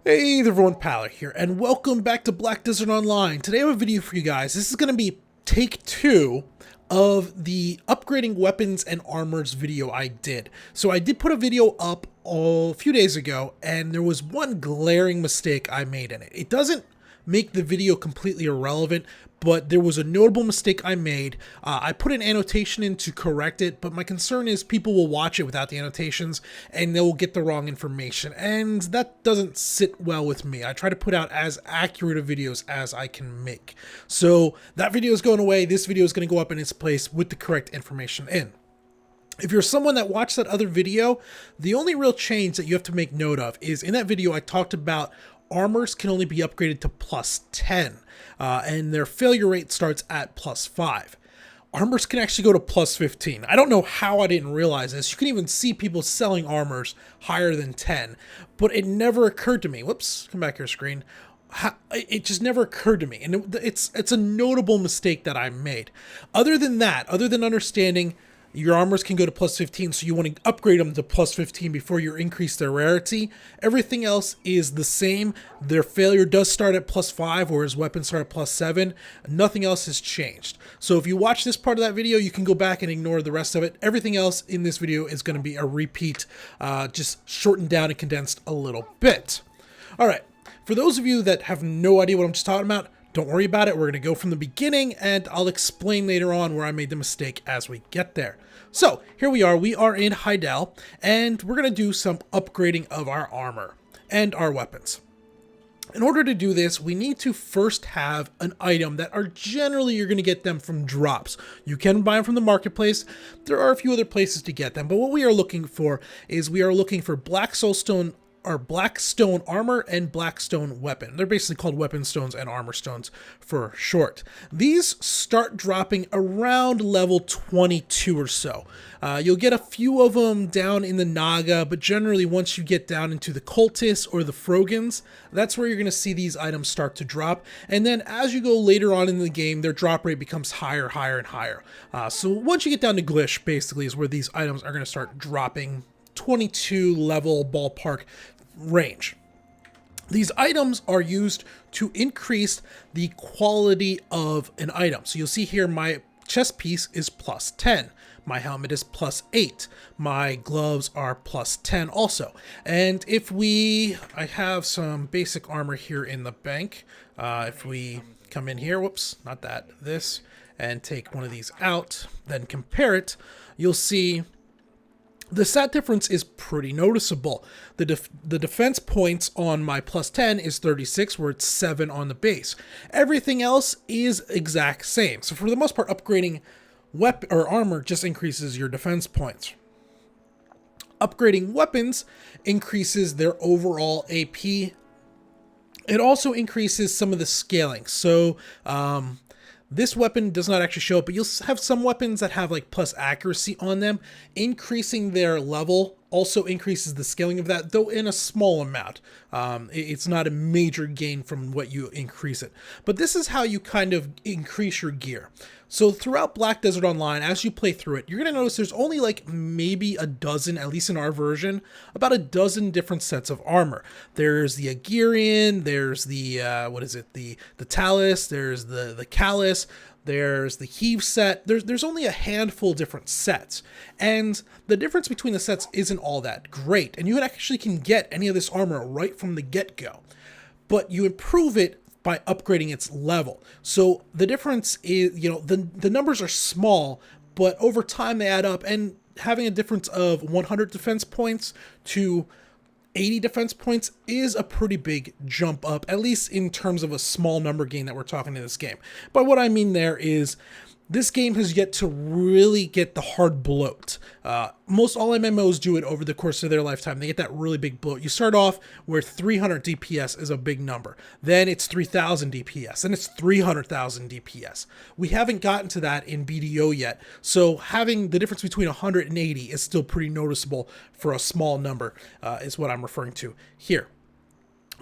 Hey there everyone, Paler here, and welcome back to Black Desert Online. Today I have a video for you guys. This is going to be take 2 of the upgrading weapons and armors video I did. So I did put a video up a few days ago, and there was one glaring mistake I made in it. It doesn't make the video completely irrelevant, but there was a notable mistake I made. I put an annotation in to correct it, but my concern is people will watch it without the annotations and they will get the wrong information, and that doesn't sit well with me. I try to put out as accurate of videos as I can make. So that video is going away. This video is going to go up in its place with the correct information in. If you're someone that watched that other video, the only real change that you have to make note of is in that video I talked about armors can only be upgraded to plus 10, and their failure rate starts at plus 5. Armors can actually go to plus 15. I don't know how I didn't realize this. You can even see people selling armors higher than 10, but it never occurred to me. Whoops, come back here, screen. It just never occurred to me, and it's a notable mistake that I made. Other than that, other than understanding your armors can go to plus 15, so you want to upgrade them to plus 15 before you increase their rarity. Everything else is the same. Their failure does start at plus 5, whereas weapons start at plus 7. Nothing else has changed. So if you watch this part of that video, you can go back and ignore the rest of it. Everything else in this video is going to be a repeat, just shortened down and condensed a little bit. All right, for those of you that have no idea what I'm just talking about, don't worry about it. We're going to go from the beginning, and I'll explain later on where I made the mistake as we get there. So here we are. We are in Heidel, and we're going to do some upgrading of our armor and our weapons. In order to do this, we need to first have an item that are generally you're going to get them from drops. You can buy them from the marketplace. There are a few other places to get them, but what we are looking for is we are looking for black soulstone or Blackstone armor and Blackstone weapon. They're basically called weapon stones and armor stones for short. These start dropping around level 22 or so. You'll get a few of them down in the Naga, but generally once you get down into the Cultists or the Frogans, that's where you're going to see these items start to drop. And then as you go later on in the game, their drop rate becomes higher, higher, and higher. So once you get down to Glish, basically is where these items are going to start dropping 22 level ballpark range. These items are used to increase the quality of an item. So you'll see here my chest piece is plus 10. My helmet is plus 8. My gloves are plus 10 also. And if I have some basic armor here in the bank. If we come in here, whoops, not that, this, and take one of these out, then compare it, you'll see the stat difference is pretty noticeable. The defense points on my plus 10 is 36, where it's 7 on the base. Everything else is exact same. So for the most part, upgrading weapon or armor just increases your defense points. Upgrading weapons increases their overall AP. It also increases some of the scaling. So this weapon does not actually show up, but you'll have some weapons that have like plus accuracy on them. Increasing their level also increases the scaling of that, though in a small amount. It's not a major gain from what you increase it. But this is how you kind of increase your gear. So throughout Black Desert Online, as you play through it, you're going to notice there's only like maybe a dozen, at least in our version, about a dozen different sets of armor. There's the Agirian, there's the, the Talus, there's the Callus, there's the Heave set. There's only a handful of different sets. And the difference between the sets isn't all that great. And you actually can get any of this armor right from the get-go. But you improve it by upgrading its level. So the difference is, the numbers are small, but over time they add up, and having a difference of 100 defense points to 80 defense points is a pretty big jump up, at least in terms of a small number gain that we're talking in this game. But what I mean there is this game has yet to really get the hard bloat. Most all MMOs do it over the course of their lifetime. They get that really big bloat. You start off where 300 DPS is a big number. Then it's 3,000 DPS. Then it's 300,000 DPS. We haven't gotten to that in BDO yet. So having the difference between 100 and 80 is still pretty noticeable for a small number, is what I'm referring to here.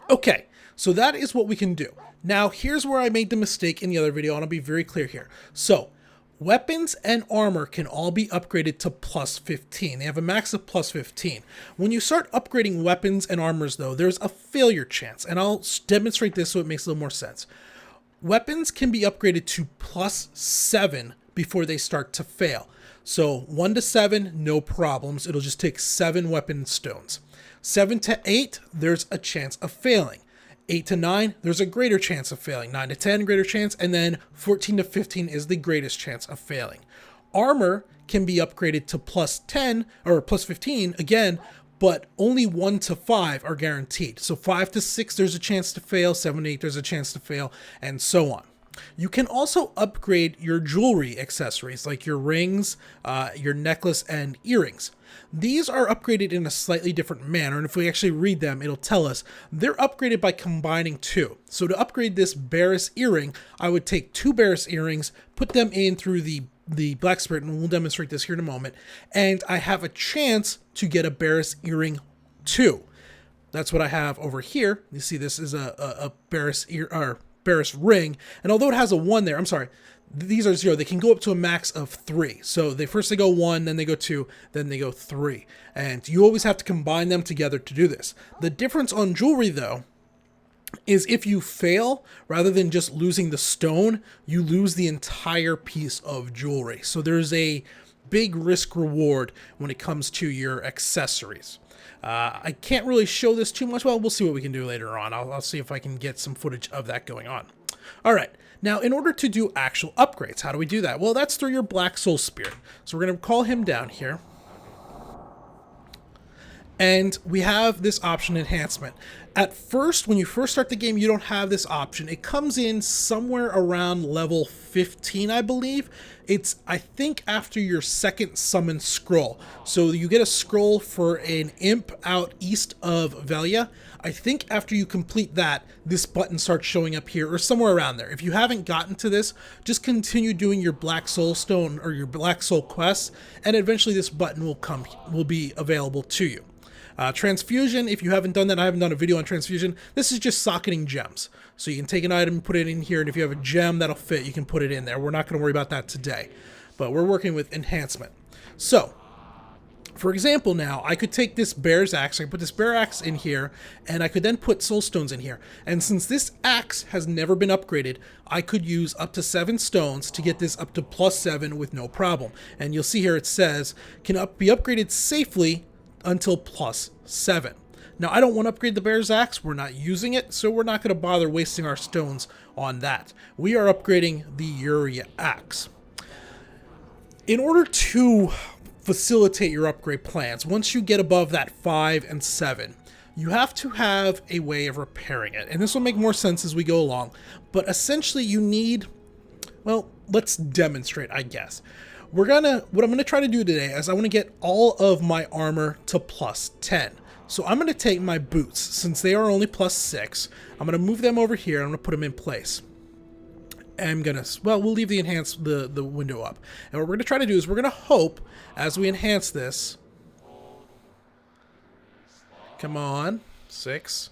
Okay, so that is what we can do. Now, here's where I made the mistake in the other video, and I'll be very clear here. So Weapons and armor can all be upgraded to plus 15. They have a max of plus 15. When you start upgrading weapons and armors, though, there's a failure chance, and I'll demonstrate this so it makes a little more sense. Weapons can be upgraded to plus 7 before they start to fail. So 1 to 7, no problems. It'll just take 7 weapon stones. 7 to 8, there's a chance of failing. 8 to 9, there's a greater chance of failing. 9 to 10, greater chance. And then 14 to 15 is the greatest chance of failing. Armor can be upgraded to plus 10 or plus 15 again, but only 1 to 5 are guaranteed. So 5 to 6, there's a chance to fail. 7 to 8, there's a chance to fail, and so on. You can also upgrade your jewelry accessories like your rings, your necklace, and earrings. These are upgraded in a slightly different manner, and if we actually read them, it'll tell us they're upgraded by combining 2. So to upgrade this Barris earring, I would take 2 Barris earrings, put them in through the Black Spirit, and we'll demonstrate this here in a moment, and I have a chance to get a Barris earring 2. That's what I have over here. You see this is a Barris Barris ring, and although it has a 1 there, I'm sorry, these are 0. They can go up to a max of 3. So they go 1, then they go 2, then they go 3. And you always have to combine them together to do this. The difference on jewelry, though, is if you fail, rather than just losing the stone, you lose the entire piece of jewelry. So there's a big risk reward when it comes to your accessories. I can't really show this too much. Well, we'll see what we can do later on. I'll see if I can get some footage of that going on. All right. Now, in order to do actual upgrades, how do we do that? Well, that's through your Black Soul Spirit. So we're going to call him down here. And we have this option, Enhancement. At first, when you first start the game, you don't have this option. It comes in somewhere around level 15, I believe. It's, I think, after your second summon scroll. So you get a scroll for an imp out east of Velia. I think after you complete that, this button starts showing up here or somewhere around there. If you haven't gotten to this, just continue doing your Black Soul Stone or your Black Soul quests, and eventually this button will be available to you. Transfusion, if you haven't done that, I haven't done a video on transfusion. This is just socketing gems. So you can take an item and put it in here, and if you have a gem that'll fit, you can put it in there. We're not going to worry about that today, but we're working with Enhancement. So, for example, now, I could take this Bear's Axe, I could put this Bear Axe in here, and I could then put Soul Stones in here. And since this axe has never been upgraded, I could use up to 7 stones to get this up to +7 with no problem. And you'll see here it says, can be upgraded safely until +7. Now, I don't want to upgrade the Bear's Axe. We're not using it, so we're not going to bother wasting our stones on that. We are upgrading the Uri Axe. In order to facilitate your upgrade plans, once you get above that 5 and 7, you have to have a way of repairing it. And this will make more sense as we go along. But essentially, you need, well, let's demonstrate, I guess. What I'm gonna try to do today is I want to get all of my armor to +10. So I'm gonna take my boots, since they are only +6. I'm gonna move them over here. I'm gonna put them in place. I'm gonna, well, we'll leave the window up. And what we're gonna try to do is we're gonna hope as we enhance this. Come on, 6.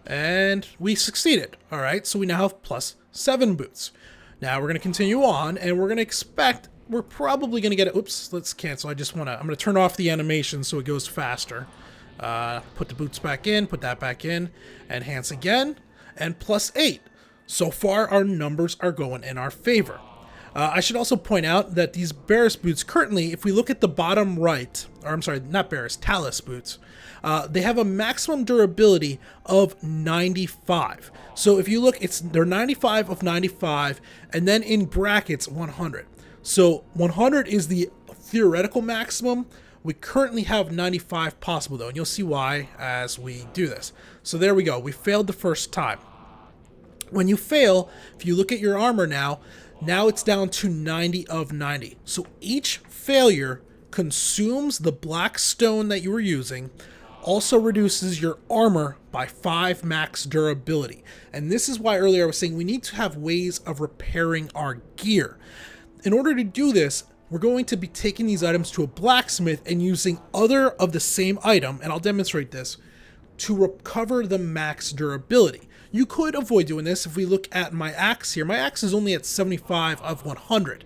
And we succeeded. All right, so we now have +7 boots. Now we're going to continue on, and we're going to expect, we're probably going to get it. Oops, let's cancel. I'm going to turn off the animation so it goes faster. Put the boots back in, put that back in, enhance again, and +8. So far, our numbers are going in our favor. I should also point out that these Barris boots currently, if we look at the bottom right, or I'm sorry, not Barris, Talus boots, they have a maximum durability of 95. So if you look, they're 95 of 95, and then in brackets 100. So 100 is the theoretical maximum. We currently have 95 possible though, and you'll see why as we do this. So there we go. We failed the first time. When you fail, if you look at your armor now it's down to 90 of 90. So each failure consumes the black stone that you were using, also reduces your armor by 5 max durability. And this is why earlier I was saying we need to have ways of repairing our gear. In order to do this, we're going to be taking these items to a blacksmith and using other of the same item, and I'll demonstrate this, to recover the max durability. You could avoid doing this. If we look at my axe here, my axe is only at 75 of 100.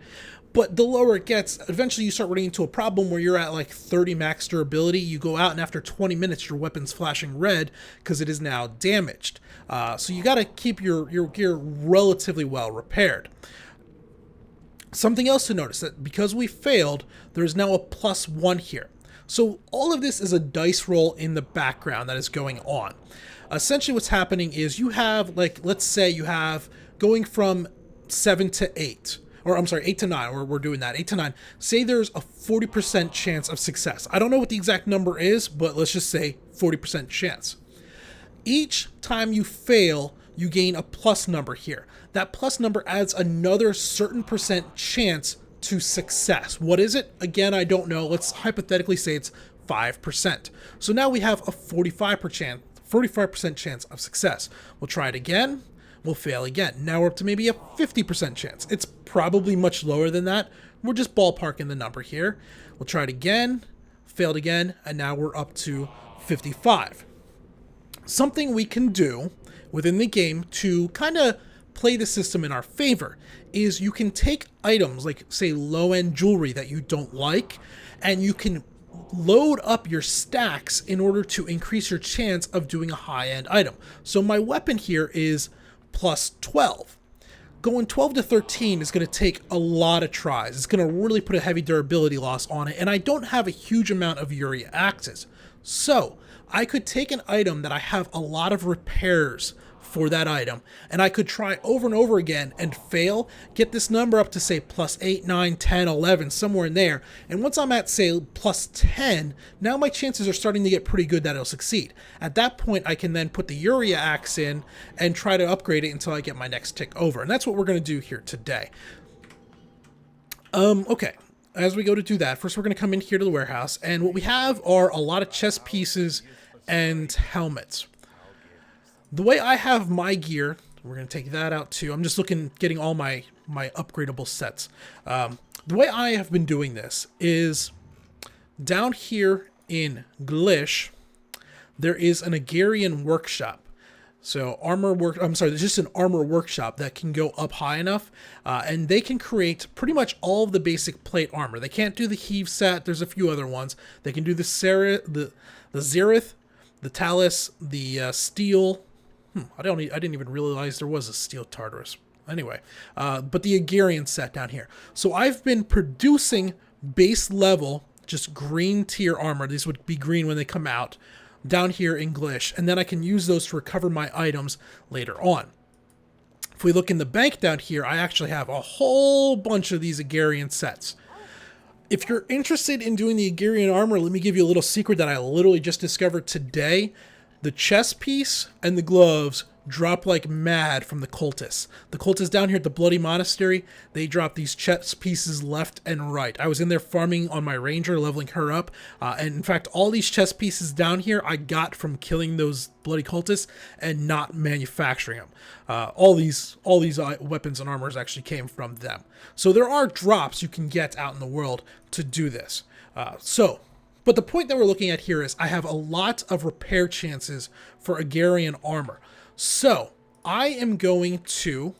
But the lower it gets, eventually you start running into a problem where you're at like 30 max durability. You go out and after 20 minutes, your weapon's flashing red because it is now damaged. So you got to keep your gear relatively well repaired. Something else to notice, that because we failed, there's now a +1 here. So all of this is a dice roll in the background that is going on. Essentially what's happening is you have, like, let's say you have going from 7 to 8, or I'm sorry, 8 to 9, or we're doing that, 8 to 9. Say there's a 40% chance of success. I don't know what the exact number is, but let's just say 40% chance. Each time you fail, you gain a plus number here. That plus number adds another certain percent chance to success. What is it? Again, I don't know. Let's hypothetically say it's 5%. So now we have a 45% chance of success. We'll try it again. We'll fail again. Now we're up to maybe a 50% chance. It's probably much lower than that. We're just ballparking the number here. We'll try it again, failed again, and now we're up to 55. Something we can do within the game to kind of play the system in our favor is you can take items like, say, low-end jewelry that you don't like, and you can load up your stacks in order to increase your chance of doing a high-end item. So my weapon here is +12. Going 12 to 13 is going to take a lot of tries. It's going to really put a heavy durability loss on it, and I don't have a huge amount of Uriah axes. So I could take an item that I have a lot of repairs for that item, and I could try over and over again and fail, get this number up to say +8, 9, 10, 11, somewhere in there. And once I'm at say +10, now my chances are starting to get pretty good that it'll succeed. At that point, I can then put the Uriah axe in and try to upgrade it until I get my next tick over. And that's what we're going to do here today. Okay. As we go to do that, first we're going to come in here to the warehouse, and what we have are a lot of chest pieces and helmets. The way I have my gear, we're going to take that out too. I'm just getting all my upgradable sets. The way I have been doing this is down here in Glish, there is an Agarian workshop. So there's just an armor workshop that can go up high enough, and they can create pretty much all of the basic plate armor. They can't do the heave set. There's a few other ones. They can do the Zerith, the Talus, the steel. I didn't even realize there was a steel Tartarus. Anyway, but the Agarian set down here. So I've been producing base level, just green tier armor. These would be green when they come out, down here in Glish, and then I can use those to recover my items later on. If we look in the bank down here, I actually have a whole bunch of these Agarian sets. If you're interested in doing the Agarian armor, let me give you a little secret that I literally just discovered today. The chest piece and the gloves drop like mad from the cultists. The cultists down here at the Bloody Monastery, they drop these chest pieces left and right. I was in there farming on my ranger, leveling her up, and in fact, all these chest pieces down here I got from killing those bloody cultists and not manufacturing them. All these weapons and armors actually came from them. So there are drops you can get out in the world to do this. But the point that we're looking at here is I have a lot of repair chances for Agarian armor. So I am going to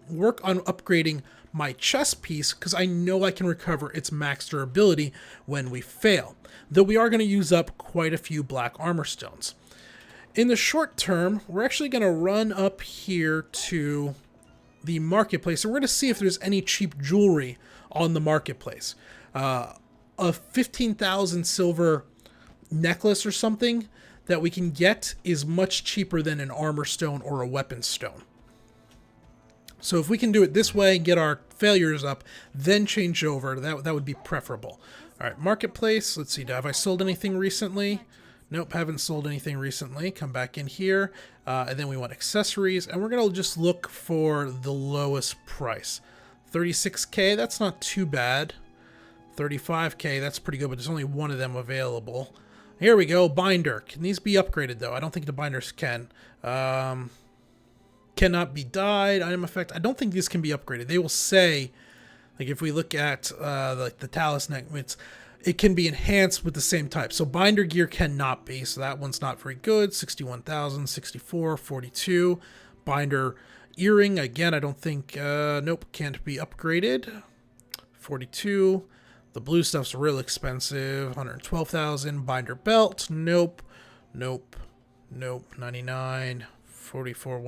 work on upgrading my chest piece because I know I can recover its max durability when we fail, though we are going to use up quite a few black armor stones. In the short term, we're actually going to run up here to the marketplace, and we're going to see if there's any cheap jewelry on the marketplace. A 15,000 silver necklace or something that we can get is much cheaper than an armor stone or a weapon stone. So if we can do it this way, get our failures up, then change over, that would be preferable. All right, marketplace. Let's see, have I sold anything recently? Nope, haven't sold anything recently. Come back in here, and then we want accessories, and we're going to just look for the lowest price. 36k, that's not too bad. 35k, that's pretty good, but there's only one of them available. Here we go, binder. Can these be upgraded, though? I don't think the binders can. Cannot be dyed, item effect. I don't think these can be upgraded. They will say, like if we look at like the Talus neck, it can be enhanced with the same type. So binder gear cannot be, so that one's not very good. 61,000, 64, 42. Binder earring, again, I don't think, nope, can't be upgraded. 42. The blue stuff's real expensive, 112,000. Binder belt, nope, nope, nope. 99, 44,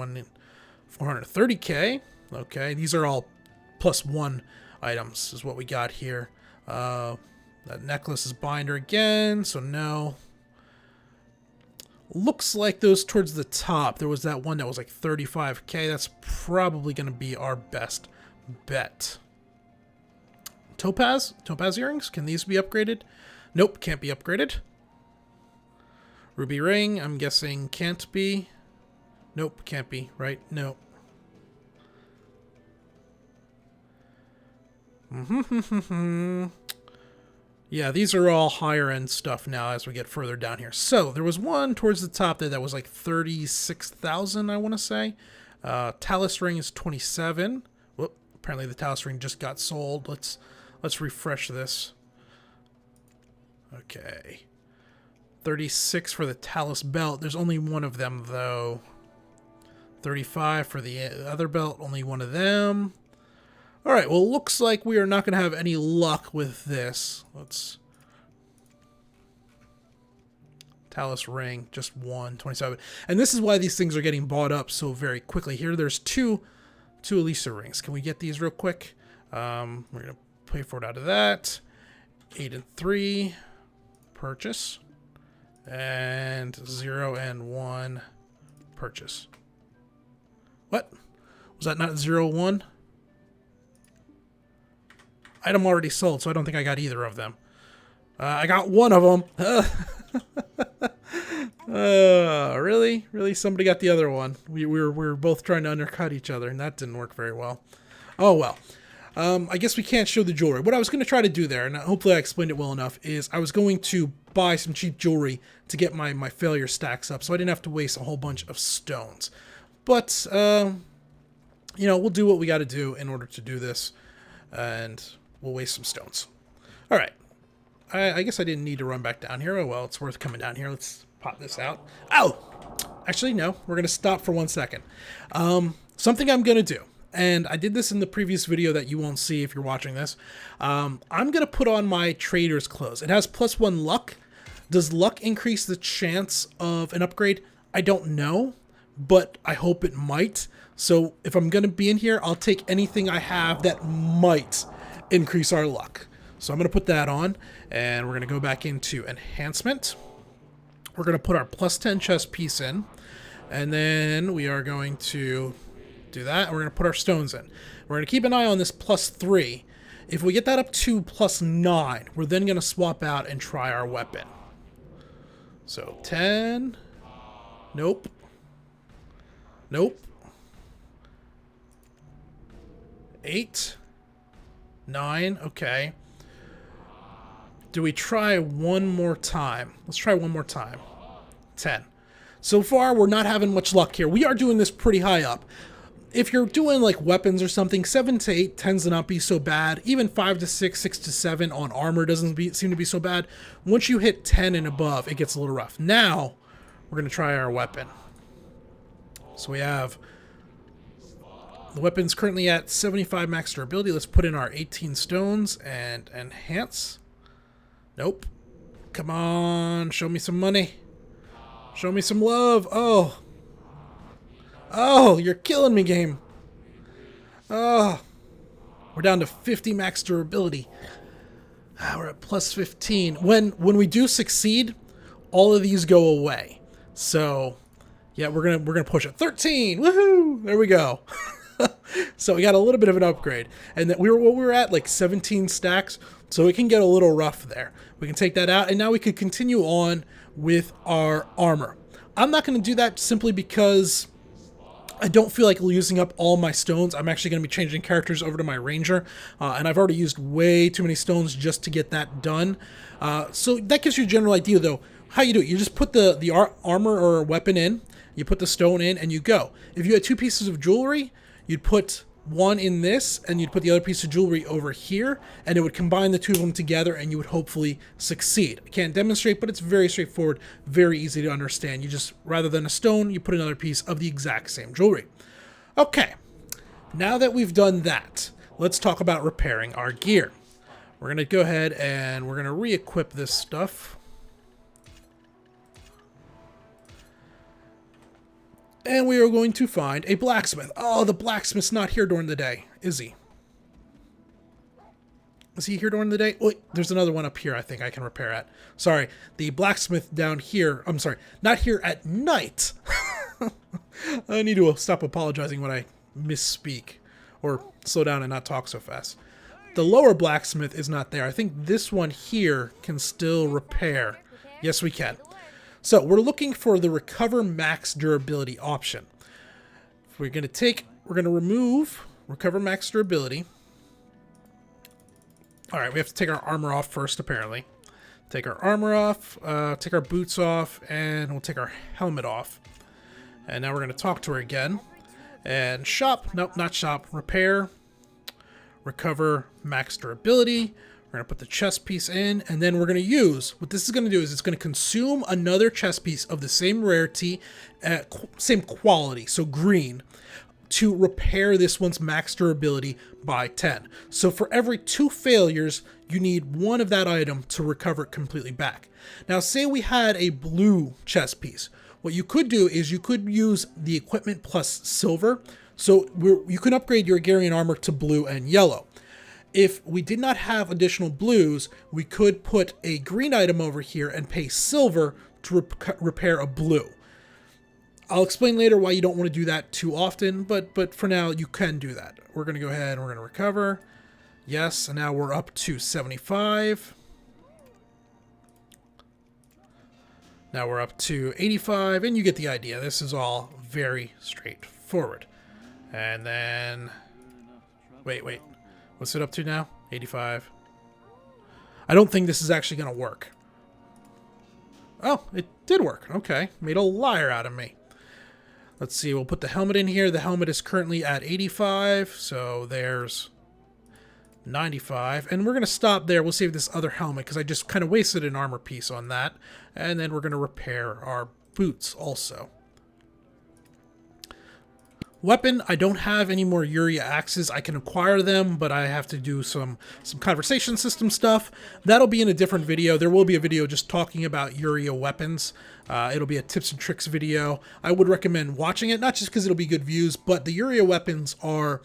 430k. Okay, these are all +1 items is what we got here. That necklace is binder again, so no. Looks like those towards the top. There was that one that was like 35k. That's probably going to be our best bet. Topaz? Topaz earrings? Can these be upgraded? Nope, can't be upgraded. Ruby ring, I'm guessing can't be. Nope, can't be, right? No. Yeah, these are all higher end stuff now as we get further down here. So there was one towards the top there that was like 36,000, I want to say. Talus ring is 27. Whoop, apparently the Talus ring just got sold. Let's refresh this. Okay. 36 for the Talus belt. There's only one of them though. 35 for the other belt, only one of them. All right, well, looks like we are not going to have any luck with this. Let's... Talus ring, just one, 27. And this is why these things are getting bought up so very quickly. Here, there's two Elisa rings. Can we get these real quick? We're going to pay for it out of that. 8 and 3, purchase. And 0 and 1, purchase. What? Was that not 0, 1? Item already sold, so I don't think I got either of them. I got one of them. Really? Really? Somebody got the other one. We were both trying to undercut each other, and that didn't work very well. Oh, well. I guess we can't show the jewelry. What I was going to try to do there, and hopefully I explained it well enough, is I was going to buy some cheap jewelry to get my failure stacks up, so I didn't have to waste a whole bunch of stones. But, you know, we'll do what we got to do in order to do this, and... we'll waste some stones. All right. I guess I didn't need to run back down here. Oh, well, it's worth coming down here. Let's pop this out. Ow! Actually, no. We're going to stop for 1 second. Something I'm going to do, and I did this in the previous video that you won't see if you're watching this. I'm going to put on my trader's clothes. It has +1 luck. Does luck increase the chance of an upgrade? I don't know, but I hope it might. So if I'm going to be in here, I'll take anything I have that might increase our luck. So I'm going to put that on, and we're going to go back into Enhancement. We're going to put our +10 chest piece in, and then we are going to do that, and we're going to put our stones in. We're going to keep an eye on this +3. If we get that up to +9, we're then going to swap out and try our weapon. So 10. Nope. Nope. 8. 9, okay. Do we try one more time? Let's try one more time. 10. So far, we're not having much luck here. We are doing this pretty high up. If you're doing like weapons or something, 7 to 8 tends to not be so bad. Even 5 to 6, 6 to 7 on armor doesn't seem to be so bad. Once you hit 10 and above, it gets a little rough. Now, we're going to try our weapon. So we have... the weapon's currently at 75 max durability. Let's put in our 18 stones and enhance. Nope. Come on, show me some money. Show me some love. Oh. Oh, you're killing me, game. Oh. We're down to 50 max durability. We're at +15. When we do succeed, all of these go away. So, yeah, we're gonna push it. 13. Woohoo! There we go. So we got a little bit of an upgrade, and that we were at like 17 stacks, so it can get a little rough there. We can take that out, and now we could continue on with our armor. I'm not going to do that simply because I don't feel like using up all my stones. I'm actually going to be changing characters over to my ranger, and I've already used way too many stones just to get that done. So that gives you a general idea, though, how you do it. You just put the armor or weapon in, you put the stone in, and you go. If you had 2 pieces of jewelry, you'd put one in this, and you'd put the other piece of jewelry over here, and it would combine the two of them together, and you would hopefully succeed. I can't demonstrate, but it's very straightforward, very easy to understand. You just, rather than a stone, you put another piece of the exact same jewelry. Okay, now that we've done that, let's talk about repairing our gear. We're going to go ahead and we're going to re-equip this stuff. And we are going to find a blacksmith. Oh, the blacksmith's not here during the day, is he? Is he here during the day? Wait, there's another one up here I think I can repair at. Sorry, the blacksmith down here. I'm sorry, not here at night. I need to stop apologizing when I misspeak or slow down and not talk so fast. The lower blacksmith is not there. I think this one here can still repair. Yes, we can. So we're looking for the recover max durability option. We're going to remove recover max durability. All right, we have to take our armor off first, apparently. Take our armor off, take our boots off, and we'll take our helmet off. And now we're going to talk to her again. And shop, nope, not shop, repair, recover max durability. We're going to put the chest piece in, and then we're going to use, what this is going to do is it's going to consume another chest piece of the same rarity, same quality, so green, to repair this one's max durability by 10. So for every 2 failures, you need 1 of that item to recover it completely back. Now say we had a blue chest piece. What you could do is you could use the equipment plus silver, so you can upgrade your Agarian armor to blue and yellow. If we did not have additional blues, we could put a green item over here and pay silver to repair a blue. I'll explain later why you don't want to do that too often, but for now you can do that. We're going to go ahead and we're going to recover. Yes, and now we're up to 75. Now we're up to 85, and you get the idea. This is all very straightforward. And then... Wait. What's it up to now? 85. I don't think this is actually going to work. Oh, it did work. Okay. Made a liar out of me. Let's see. We'll put the helmet in here. The helmet is currently at 85. So there's 95. And we're going to stop there. We'll save this other helmet because I just kind of wasted an armor piece on that. And then we're going to repair our boots also. Weapon, I don't have any more Uria axes. I can acquire them, but I have to do some conversation system stuff. That'll be in a different video. There will be a video just talking about Uria weapons. It'll be a tips and tricks video. I would recommend watching it, not just because it'll be good views, but the Uria weapons are...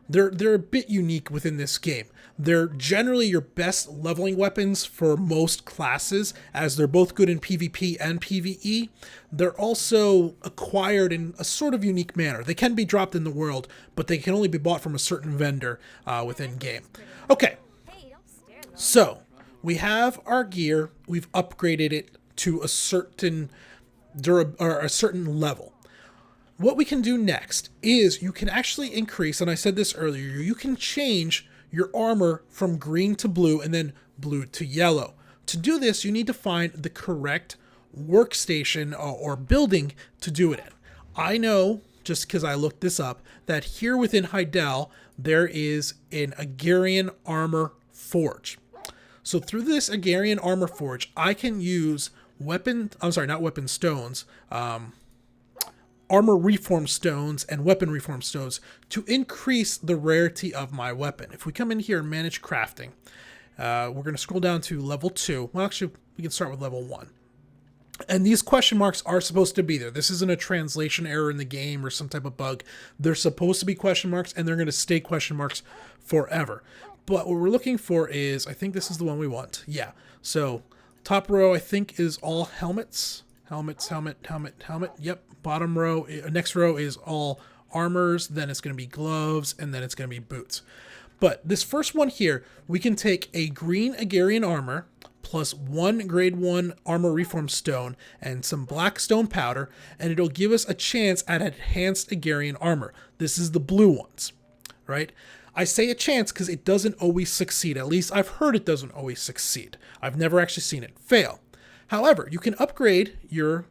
They're a bit unique within this game. They're generally your best leveling weapons for most classes, as they're both good in PvP and PvE. They're also acquired in a sort of unique manner. They can be dropped in the world, but they can only be bought from a certain vendor within game. Okay, so we have our gear. We've upgraded it to a certain level. What we can do next is you can actually increase, and I said this earlier, you can change your armor from green to blue and then blue to yellow. To do this, you need to find the correct workstation or building to do it in. I know, just because I looked this up, that here within Heidel, there is an Agarian armor forge. So through this Agarian armor forge, I can use stones, armor reform stones and weapon reform stones to increase the rarity of my weapon. If we come in here and manage crafting, we're going to scroll down to level 2. Well, actually, we can start with level 1. And these question marks are supposed to be there. This isn't a translation error in the game or some type of bug. They're supposed to be question marks, and they're going to stay question marks forever. But what we're looking for is, I think this is the one we want. Yeah. So top row, I think, is all helmets. Helmet. Yep. Bottom row, next row is all armors, then it's going to be gloves, and then it's going to be boots. But this first one here, we can take a green Agarian armor plus 1 grade 1 armor reform stone and some black stone powder, and it'll give us a chance at enhanced Agarian armor. This is the blue ones, right? I say a chance because it doesn't always succeed. At least I've heard it doesn't always succeed. I've never actually seen it fail. However, you can upgrade your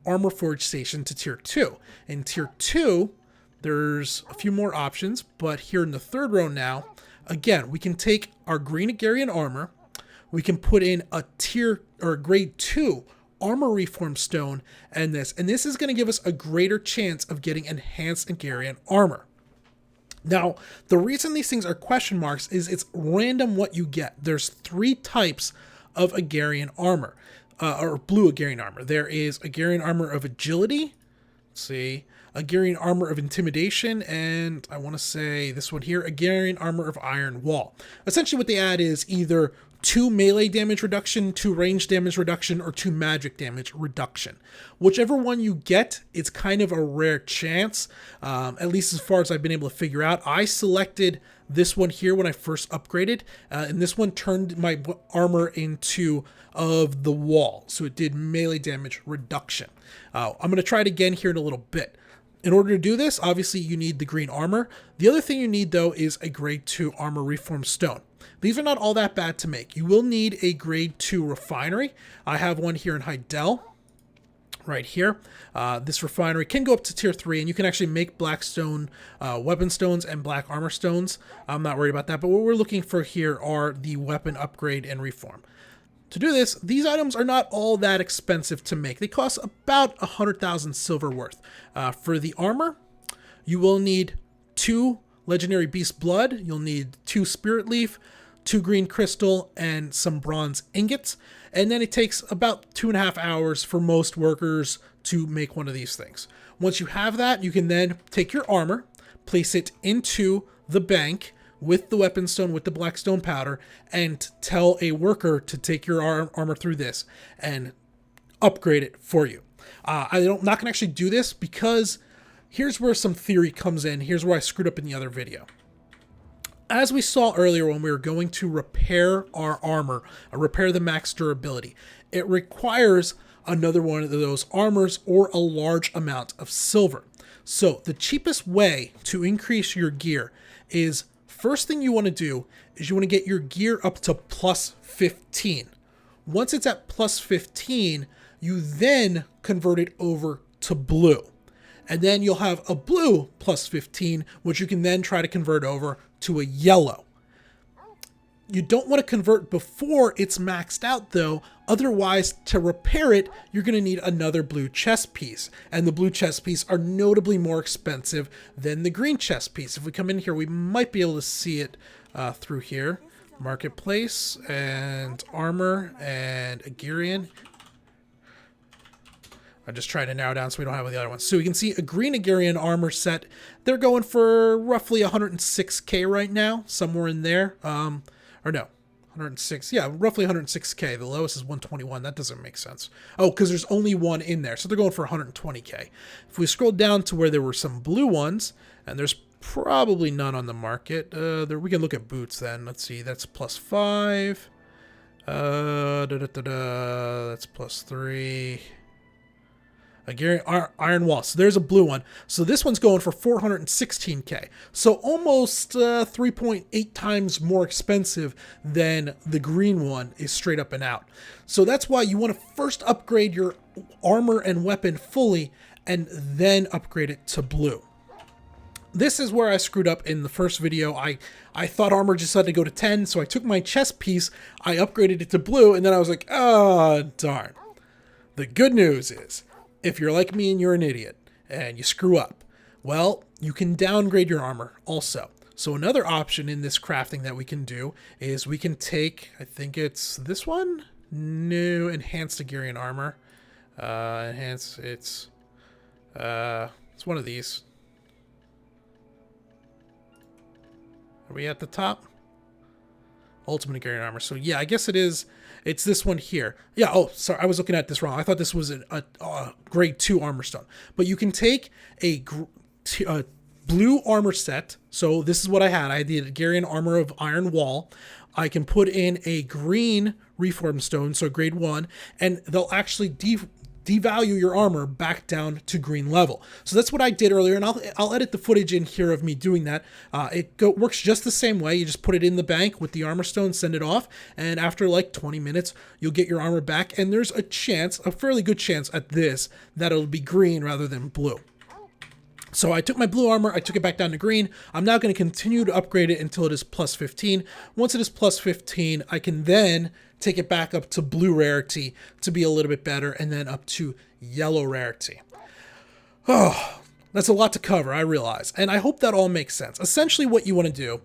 armor forge station to tier 2. In tier 2, there's a few more options, but here in the third row now, again, we can take our green Agarian armor, we can put in a tier or a grade 2 armor reform stone, and this is going to give us a greater chance of getting enhanced Agarian armor. Now, the reason these things are question marks is it's random what you get. There's 3 types of Agarian armor, or blue Agarian armor. There is Agarian armor of agility, let's see, Agarian armor of intimidation, and I want to say this one here, Agarian armor of iron wall. Essentially what they add is either 2 melee damage reduction, 2 range damage reduction, or 2 magic damage reduction. Whichever one you get, it's kind of a rare chance, at least as far as I've been able to figure out. I selected this one here when I first upgraded, and this one turned my armor into of the wall, so it did melee damage reduction. I'm going to try it again here in a little bit. In order to do this, obviously you need the green armor. The other thing you need, though, is a grade 2 armor reform stone. These are not all that bad to make. You will need a grade 2 refinery. I have one here in Heidel, right here. This refinery can go up to tier 3, and you can actually make black stone weapon stones and black armor stones. I'm not worried about that, but what we're looking for here are the weapon upgrade and reform. To do this, these items are not all that expensive to make. They cost about 100,000 silver worth. For the armor, you will need 2 legendary beast blood. You'll need 2 spirit leaf, 2 green crystal, and some bronze ingots. And then it takes about 2.5 hours for most workers to make one of these things. Once you have that, you can then take your armor, place it into the bank with the weapon stone, with the black stone powder, and tell a worker to take your armor through this and upgrade it for you. I'm not going to actually do this because here's where some theory comes in. Here's where I screwed up in the other video. As we saw earlier when we were going to repair our armor, repair the max durability, it requires another one of those armors or a large amount of silver. So the cheapest way to increase your gear is, first thing you want to do is you want to get your gear up to plus 15. Once it's at plus 15, you then convert it over to blue. And then you'll have a blue plus 15, which you can then try to convert over to a yellow. You don't want to convert before it's maxed out, though. Otherwise, to repair it, you're going to need another blue chest piece. And the blue chest piece are notably more expensive than the green chest piece. If we come in here, we might be able to see it through here. Marketplace and armor and Agarian. I'm just trying to narrow down so we don't have the other ones. So we can see a green Agarian armor set. They're going for roughly 106k right now, somewhere in there. Or no, 106. Yeah, roughly 106k. The lowest is 121. That doesn't make sense. Oh, because there's only one in there. So they're going for 120k. If we scroll down to where there were some blue ones, and there's probably none on the market. We can look at boots then. Let's see. That's plus 5. That's plus 3. Iron wall. So there's a blue one. So this one's going for 416k. So almost 3.8 times more expensive than the green one is straight up and out. So that's why you want to first upgrade your armor and weapon fully and then upgrade it to blue. This is where I screwed up in the first video. I thought armor just had to go to 10, so I took my chest piece, I upgraded it to blue, and then I was like, oh, darn. The good news is, if you're like me and you're an idiot and you screw up, well, you can downgrade your armor also. So another option in this crafting that we can do is we can take, I think it's this one? New enhanced Agarian armor. It's one of these. Are we at the top? Ultimate Agarian armor. So yeah, I guess it is. It's this one here. Yeah, oh, sorry, I was looking at this wrong. I thought this was a grade 2 armor stone. But you can take a blue armor set. So this is what I had. I had the Agarian armor of iron wall. I can put in a green reform stone, so grade 1, and they'll actually devalue your armor back down to green level. So that's what I did earlier, and I'll edit the footage in here of me doing that. Works just the same way. You just put it in the bank with the armor stone, send it off, and after like 20 minutes, you'll get your armor back, and there's a chance, a fairly good chance at this, that it'll be green rather than blue. So I took my blue armor, I took it back down to green. I'm now going to continue to upgrade it until it is plus 15. Once it is plus 15, I can then take it back up to blue rarity to be a little bit better, and then up to yellow rarity. Oh, that's a lot to cover, I realize. And I hope that all makes sense. Essentially what you want to do,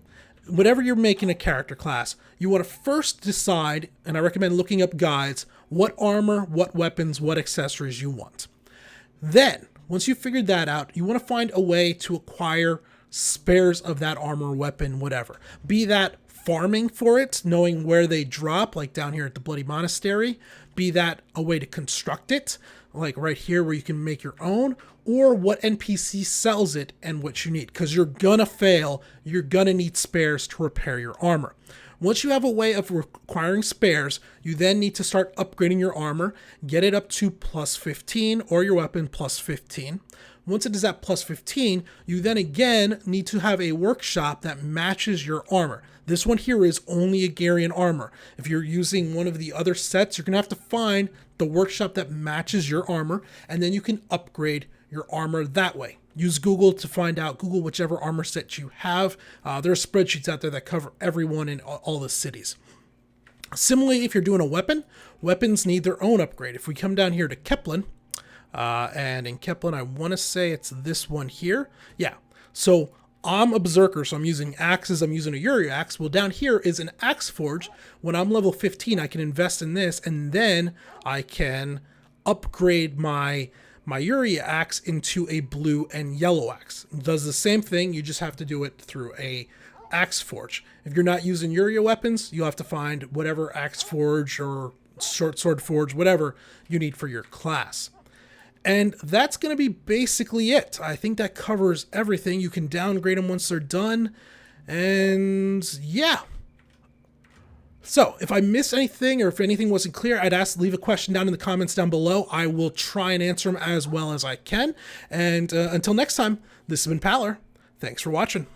whenever you're making a character class, you want to first decide, and I recommend looking up guides, what armor, what weapons, what accessories you want. Then, once you've figured that out, you want to find a way to acquire spares of that armor, weapon, whatever. Be that farming for it, knowing where they drop, like down here at the Bloody Monastery. Be that a way to construct it, like right here where you can make your own, or what NPC sells it and what you need. Because you're gonna fail, you're gonna need spares to repair your armor. Once you have a way of acquiring spares, you then need to start upgrading your armor, get it up to plus 15 or your weapon plus 15. Once it is at plus 15, you then again need to have a workshop that matches your armor. This one here is only Agarian armor. If you're using one of the other sets, you're going to have to find the workshop that matches your armor, and then you can upgrade your armor that way. Use Google to find out, Google whichever armor set you have. There are spreadsheets out there that cover everyone in all the cities. Similarly, if you're doing a weapon, weapons need their own upgrade. If we come down here to Kepler, and in Kepler, I want to say it's this one here. Yeah, so I'm a berserker, so I'm using axes, I'm using a Yuri axe. Well, down here is an axe forge. When I'm level 15, I can invest in this, and then I can upgrade my Yuri axe into a blue and yellow axe. It does the same thing, you just have to do it through a axe forge. If you're not using Yuri weapons, you'll have to find whatever axe forge or short sword forge, whatever you need for your class. And that's going to be basically it. I think that covers everything. You can downgrade them once they're done. And yeah. So if I missed anything or if anything wasn't clear, I'd ask leave a question down in the comments down below. I will try and answer them as well as I can. And until next time, this has been Paler. Thanks for watching.